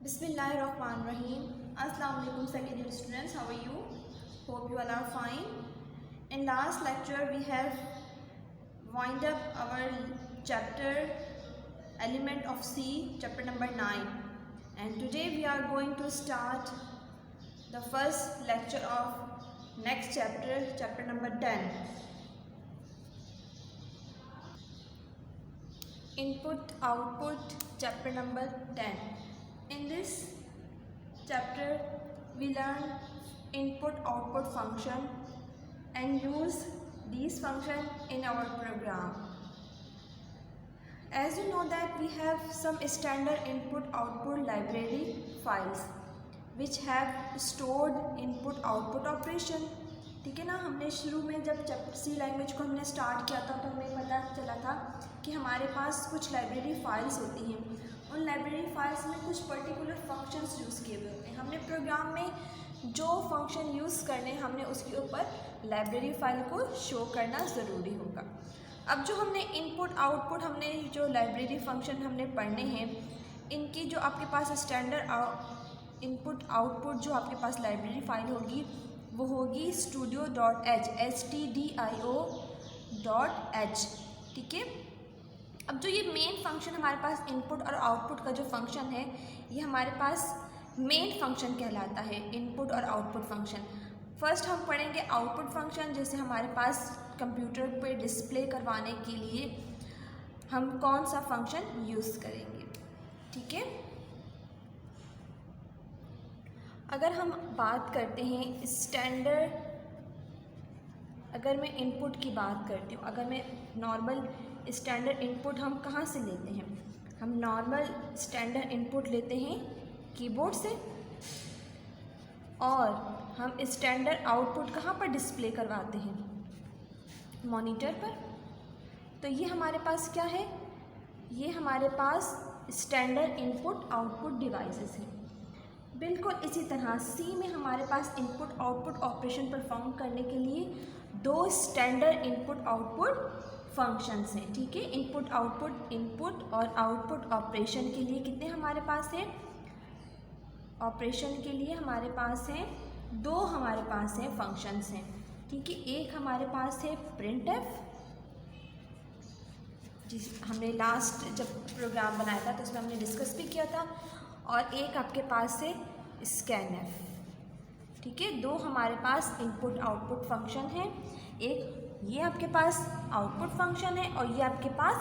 Bismillahirrahmanirrahim. Assalamu alaikum second year students. How are you? Hope you all are fine. In last lecture we have wind up our chapter Element of C, chapter number 9. And today we are going to start the first lecture of next chapter, chapter number 10. Input Output, chapter number 10. In this chapter we learn input output function and use these functions in our program. As you know that we have some standard input output library files which have stored input output operation. ठीक है ना, हमने शुरू में जब C language को हमने start किया था तो हमें पता चला था कि हमारे पास कुछ लाइब्रेरी फाइल्स होती हैं. उन लाइब्रेरी फाइल्स में कुछ पर्टिकुलर फंक्शंस यूज़ किए हुए होते हैं. हमने प्रोग्राम में जो फंक्शन यूज़ करने हमने उसके ऊपर लाइब्रेरी फाइल को शो करना ज़रूरी होगा. अब जो हमने इनपुट आउटपुट हमने जो लाइब्रेरी फंक्शन हमने पढ़ने हैं, इनकी जो आपके पास स्टैंडर्ड इनपुट आउटपुट जो आपके पास लाइब्रेरी फाइल होगी वो होगी studio.h stdio.h. ठीक है. अब जो ये मेन फंक्शन हमारे पास इनपुट और आउटपुट का जो फंक्शन है ये हमारे पास मेन फंक्शन कहलाता है, इनपुट और आउटपुट फंक्शन. फर्स्ट हम पढ़ेंगे आउटपुट फंक्शन, जैसे हमारे पास कंप्यूटर पे डिस्प्ले करवाने के लिए हम कौन सा फंक्शन यूज़ करेंगे. ठीक है. अगर हम बात करते हैं स्टैंडर्ड, अगर मैं इनपुट की बात करती हूँ, अगर मैं नॉर्मल स्टैंडर्ड इनपुट हम कहाँ से लेते हैं, हम नॉर्मल स्टैंडर्ड इनपुट लेते हैं कीबोर्ड से, और हम स्टैंडर्ड आउटपुट कहाँ पर डिस्प्ले करवाते हैं, मॉनिटर पर. तो ये हमारे पास क्या है, ये हमारे पास स्टैंडर्ड इनपुट आउटपुट डिवाइसेस हैं. बिल्कुल इसी तरह सी में हमारे पास इनपुट आउटपुट ऑपरेशन परफॉर्म करने के लिए दो स्टैंडर्ड इनपुट आउटपुट फंक्शंस हैं. ठीक है. इनपुट और आउटपुट ऑपरेशन के लिए कितने हमारे पास हैं, ऑपरेशन के लिए हमारे पास हैं दो, हमारे पास हैं फंक्शंस हैं. ठीक है. एक हमारे पास है printf, जिस हमने लास्ट जब प्रोग्राम बनाया था तो उसमें हमने डिस्कस भी किया था, और एक आपके पास है scanf. ठीक है. दो हमारे पास इनपुट आउटपुट फंक्शन है, एक ये आपके पास आउटपुट फंक्शन है और ये आपके पास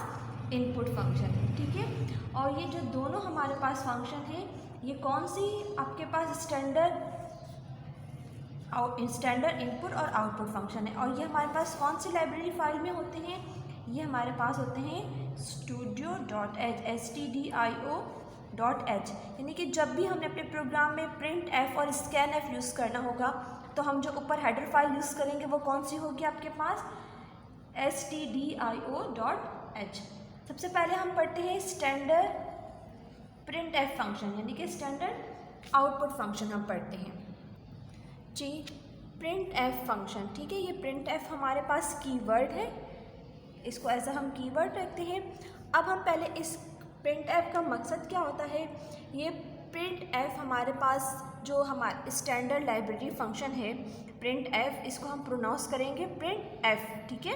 इनपुट फंक्शन है. ठीक है. और ये जो दोनों हमारे पास फंक्शन है ये कौन सी आपके पास स्टैंडर्ड इनपुट और आउटपुट फंक्शन है, और ये हमारे पास कौन सी लाइब्रेरी फाइल में होते हैं, ये हमारे पास होते हैं studio.h stdio.h. यानी कि जब भी हमने अपने प्रोग्राम में printf और scanf यूज़ करना होगा तो हम जो ऊपर हेडर फाइल यूज़ करेंगे वो कौन सी होगी आपके पास, stdio.h. सबसे पहले हम पढ़ते हैं स्टैंडर्ड printf फंक्शन, यानी कि स्टैंडर्ड आउटपुट फंक्शन हम पढ़ते हैं जी. printf function. ठीक है. ये printf हमारे पास कीवर्ड है, इसको ऐसा हम कीवर्ड रखते हैं. अब हम पहले इस printf का मकसद क्या होता है, ये printf हमारे पास जो हमारे स्टैंडर्ड लाइब्रेरी फंक्शन है printf, इसको हम प्रोनाउंस करेंगे printf. ठीक है.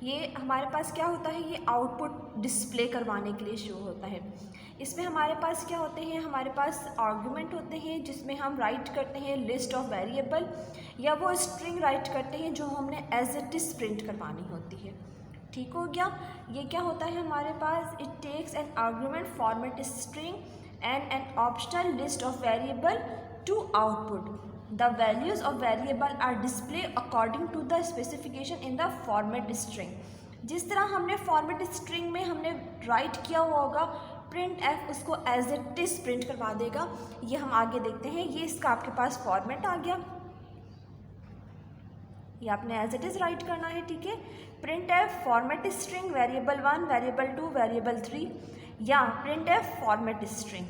ये हमारे पास क्या होता है, ये आउटपुट डिस्प्ले करवाने के लिए शो होता है. इसमें हमारे पास क्या होते हैं, हमारे पास आर्गुमेंट होते हैं जिसमें हम राइट करते हैं लिस्ट ऑफ वेरिएबल, या वो स्ट्रिंग राइट करते हैं जो हमने एज इट इज़ प्रिंट करवानी होती है. ठीक हो गया. ये क्या होता है हमारे पास, it takes an argument format string and an optional list of variable to output. The values of variable are display according to the specification in the format string. जिस तरह हमने फॉर्मेट स्ट्रिंग में हमने राइट किया हुआ होगा, printf उसको as it is print करवा देगा. ये हम आगे देखते हैं. ये इसका आपके पास फॉर्मेट आ गया, ये आपने एज इट इज़ राइट करना है. ठीक है. printf format string variable 1, variable 2, variable 3, या printf फॉर्मेट स्ट्रिंग.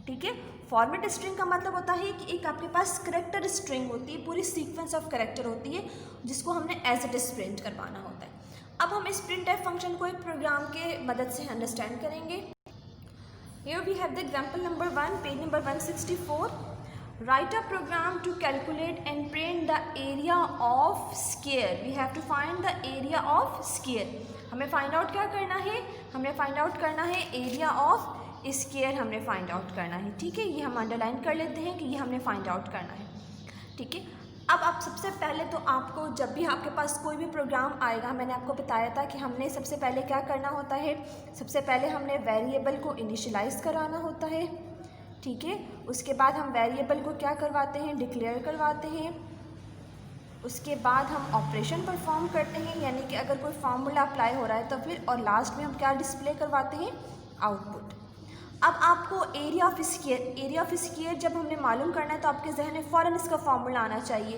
ठीक है. फॉर्मेट स्ट्रिंग का मतलब होता है कि एक आपके पास करेक्टर स्ट्रिंग होती है, पूरी सीक्वेंस ऑफ करेक्टर होती है जिसको हमने एज इट इज़ प्रिंट करवाना होता है. अब हम इस printf फंक्शन को एक प्रोग्राम के मदद से अंडरस्टैंड करेंगे. Here we have the example number 1, page number 164. Write a program to calculate and print the area of square. We have to find the area of square. हमें find out क्या करना है? हमें find out करना है area of square हमने find out करना है. ठीक है, ये हम underline कर लेते हैं कि ये हमने find out करना है. ठीक है, अब आप सबसे पहले तो आपको जब भी आपके पास कोई भी प्रोग्राम आएगा, मैंने आपको बताया था कि हमने सबसे पहले क्या करना होता है. सबसे पहले हमने वेरिएबल को इनिशियलाइज़ कराना होता है. ठीक है, उसके बाद हम वेरिएबल को क्या करवाते हैं, डिक्लेयर करवाते हैं. उसके बाद हम ऑपरेशन परफॉर्म करते हैं, यानी कि अगर कोई फार्मूला अप्लाई हो रहा है तो फिर, और लास्ट में हम क्या डिस्प्ले करवाते हैं, आउटपुट. अब आपको एरिया ऑफ स्क्वायर जब हमने मालूम करना है तो आपके जहन में फ़ौरन इसका फार्मूला आना चाहिए.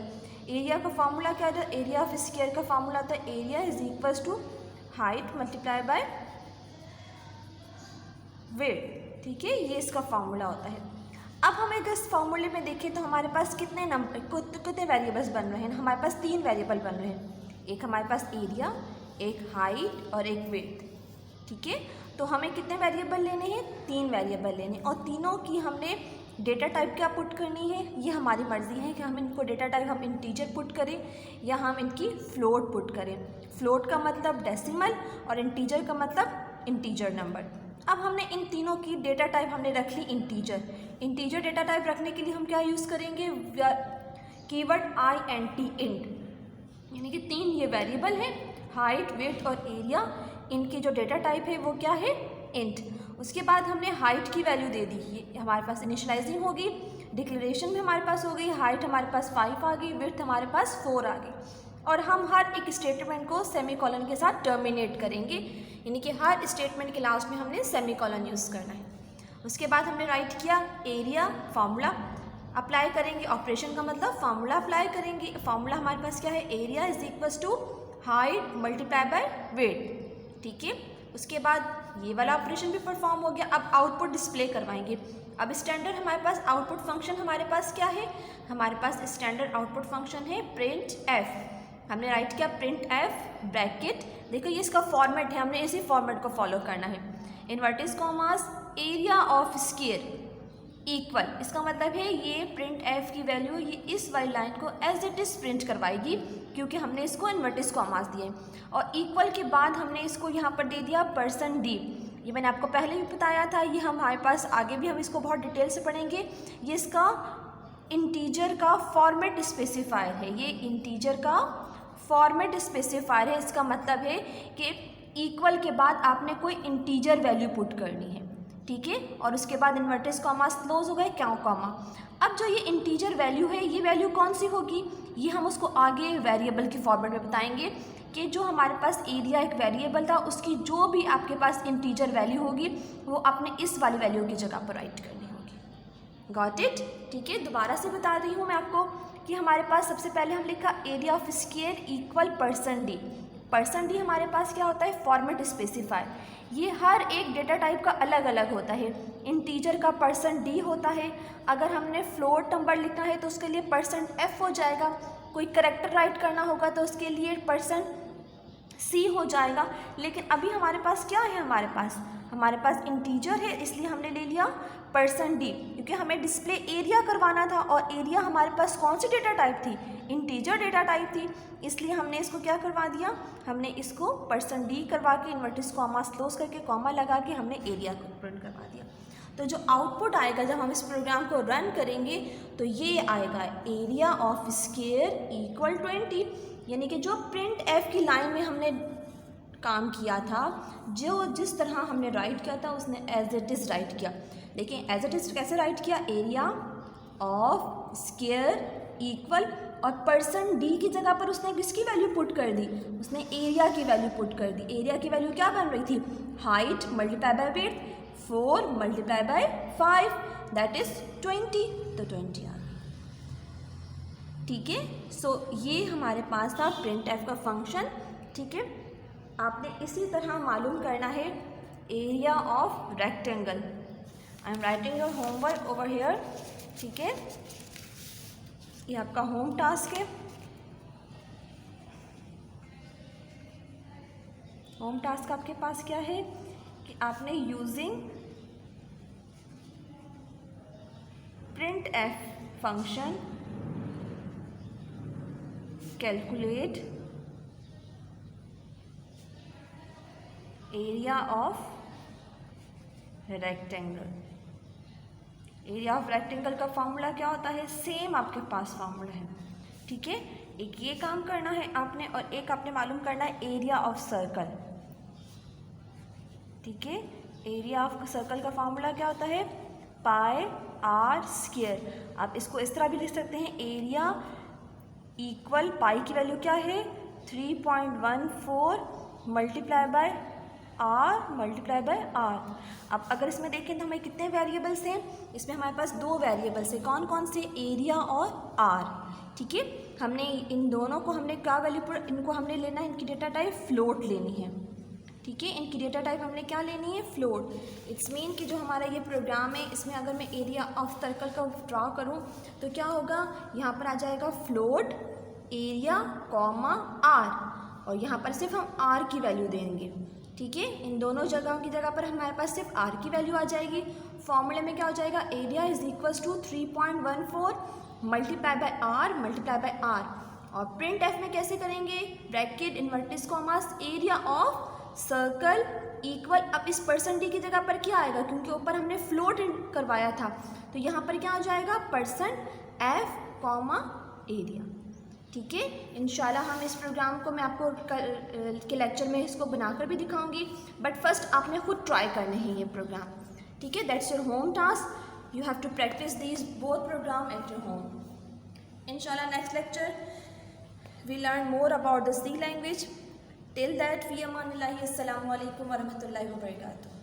एरिया का फार्मूला क्या है? एरिया ऑफ स्क्वायर का फार्मूला होता है area is equals to height multiply by width. ठीक है, ये इसका फार्मूला होता है. अब हम अगर इस फार्मूले में देखें तो हमारे पास कितने वेरिएबल्स बन रहे हैं. हमारे पास 3 वेरिएबल बन रहे हैं. एक हमारे पास एरिया, एक हाइट और एक विड्थ. ठीक है, तो हमें कितने वेरिएबल लेने हैं? 3 वेरिएबल लेने, और तीनों की हमने डेटा टाइप क्या पुट करनी है, ये हमारी मर्ज़ी है कि हम इनको डेटा टाइप हम इंटीजर पुट करें या हम इनकी फ्लोट पुट करें. फ्लोट का मतलब डेसिमल और इंटीजर का मतलब इंटीजर नंबर. अब हमने इन तीनों की डेटा टाइप हमने रख ली इंटीजर. इंटीजर डेटा टाइप रखने के लिए हम क्या यूज़ करेंगे, कीवर्ड INT, इंट. यानी कि 3 ये वेरिएबल हैं, हाइट, विड्थ और एरिया. इनकी जो डेटा टाइप है वो क्या है, इंट. उसके बाद हमने हाइट की वैल्यू दे दी, ये हमारे पास इनिशियलाइजिंग होगी, डिक्लेरेशन भी हमारे पास हो गई, हाइट हमारे पास 5 आ गई, विड्थ हमारे पास 4 आ गई. और हम हर एक स्टेटमेंट को सेमीकोलन के साथ टर्मिनेट करेंगे, यानी कि हर स्टेटमेंट के लास्ट में हमने सेमीकोलन यूज़ करना है. उसके बाद हमने राइट किया एरिया, फार्मूला अप्लाई करेंगे. ऑपरेशन का मतलब फार्मूला अप्लाई करेंगे. फार्मूला हमारे पास क्या है, area is equals to height multiply by width. ठीक है, उसके बाद ये वाला ऑपरेशन भी परफॉर्म हो गया. अब आउटपुट डिस्प्ले करवाएंगे. अब स्टैंडर्ड हमारे पास आउटपुट फंक्शन हमारे पास क्या है, हमारे पास स्टैंडर्ड आउटपुट फंक्शन है प्रिंट एफ. हमने राइट किया प्रिंट एफ ब्रैकेट. देखो ये इसका फॉर्मेट है, हमने इसी फॉर्मेट को फॉलो करना है. Inverted commas area of square equal, इसका मतलब है ये प्रिंट एफ की वैल्यू ये इस वाली लाइन को एज इट इज़ प्रिंट करवाएगी, क्योंकि हमने इसको इन्वर्टेड कॉमास दिए. और इक्वल के बाद हमने इसको यहाँ पर दे दिया %d. ये मैंने आपको पहले भी बताया था, ये हमारे पास आगे भी हम इसको बहुत डिटेल से पढ़ेंगे. ये इसका इंटीजर का फॉर्मेट स्पेसिफायर है, ये इंटीजर का फॉर्मेट स्पेसिफायर है. इसका मतलब है कि इक्वल के बाद आपने कोई इंटीजर वैल्यू पुट करनी है. ठीक है, और उसके बाद इन्वर्टेड कॉमास क्लोज हो गए, क्या कॉमा. अब जो ये इंटीजर वैल्यू है, ये वैल्यू कौन सी होगी, ये हम उसको आगे वेरिएबल के फॉर्मेट में बताएंगे कि जो हमारे पास एरिया एक वेरिएबल था, उसकी जो भी आपके पास इंटीजर वैल्यू होगी वो आपने इस वाली वैल्यू की जगह पर राइट करनी होगी. Got it. ठीक है, दोबारा से बता रही हूँ मैं आपको कि हमारे पास सबसे पहले हम लिखा area of square equal %d. %d हमारे पास क्या होता है, फॉर्मेट स्पेसिफायर. ये हर एक डेटा टाइप का अलग अलग होता है. इंटीजर का %d होता है. अगर हमने फ्लोट नंबर लिखना है तो उसके लिए %f हो जाएगा. कोई करैक्टर राइट करना होगा तो उसके लिए %c हो जाएगा. लेकिन अभी हमारे पास क्या है, हमारे पास इंटीजर है, इसलिए हमने ले लिया %d, क्योंकि हमें डिस्प्ले एरिया करवाना था और एरिया हमारे पास कौन सी डेटा टाइप थी, इंटीजर डेटा टाइप थी. इसलिए हमने इसको क्या करवा दिया, हमने इसको %d करवा के इन्वर्टेड कॉमास क्लोज करके कॉमा लगा के हमने एरिया को प्रिंट करवा दिया. तो जो आउटपुट आएगा जब हम इस प्रोग्राम को रन करेंगे तो ये आएगा एरिया ऑफ स्क्वायर इक्वल 20. यानी कि जो प्रिंट एफ की लाइन में हमने काम किया था, जो जिस तरह हमने राइट किया था उसने एज इट इज़ राइट किया. देखिए एज इट इज़ कैसे राइट किया, एरिया ऑफ स्क्वायर इक्वल, और %d की जगह पर उसने किसकी वैल्यू पुट कर दी, उसने एरिया की वैल्यू पुट कर दी. एरिया की वैल्यू क्या बन रही थी, height multiply by width, 4 multiply by 5 that is 20. तो 20 आ गई. ठीक है, सो ये हमारे पास था प्रिंट एफ का फंक्शन. ठीक है, आपने इसी तरह मालूम करना है area of rectangle. I am writing your homework over here. ठीक है, ये आपका होम टास्क है. होम टास्क आपके पास क्या है कि आपने using print F function calculate area of rectangle. Area of rectangle का फॉर्मूला क्या होता है? सेम आपके पास फॉर्मूला है, ठीक है। एक ये काम करना है आपने और एक आपने मालूम करना है एरिया ऑफ सर्कल, ठीक है। एरिया ऑफ सर्कल का फॉर्मूला क्या होता है? पाई आर स्क्वायर। आप इसको इस तरह भी लिख सकते हैं, एरिया इक्वल पाई की वैल्यू क्या है? 3.14 multiply by are multiply by R. अब अगर इसमें देखें तो हमें कितने वेरिएबल्स हैं? इसमें हमारे पास 2 वेरिएबल्स हैं। कौन कौन से? एरिया और आर, ठीक है। हमने इन दोनों को हमने क्या वैल्यू, इनको हमने लेना है, इनकी डेटा टाइप फ्लोट लेनी है, ठीक है। इनकी डेटा टाइप हमने क्या लेनी है? फ्लोट। इट्स मीन कि जो हमारा ये प्रोग्राम है इसमें अगर मैं एरिया ऑफ सर्कल का ड्रॉ करूँ तो क्या होगा? यहाँ पर आ जाएगा फ्लोट एरिया कॉमा आर, और यहाँ पर सिर्फ हम आर की वैल्यू देंगे, ठीक है। इन दोनों जगहों की जगह पर हमारे पास सिर्फ आर की वैल्यू आ जाएगी। फॉर्मूले में क्या हो जाएगा? Area is equals to 3.14 multiply by are multiply by r. और प्रिंट एफ में कैसे करेंगे? Bracket inverted commas area of circle equal, अब इस परसेंट डी की जगह पर क्या आएगा? क्योंकि ऊपर हमने फ्लोट करवाया था तो यहाँ पर क्या हो जाएगा? परसेंट एफ कॉमा एरिया, ठीक है। इंशाल्लाह हम इस प्रोग्राम को मैं आपको के लेक्चर में इसको बनाकर भी दिखाऊंगी, बट फर्स्ट आपने खुद ट्राई करना है ये प्रोग्राम, ठीक है। That's your home task, you have to practise these both program at your home. इंशाल्लाह next lecture we learn more about the C language. Till that we अमानिल्लाहि, अस्सलामु अलैकुम व रहमतुल्लाहि व बरकातुहू।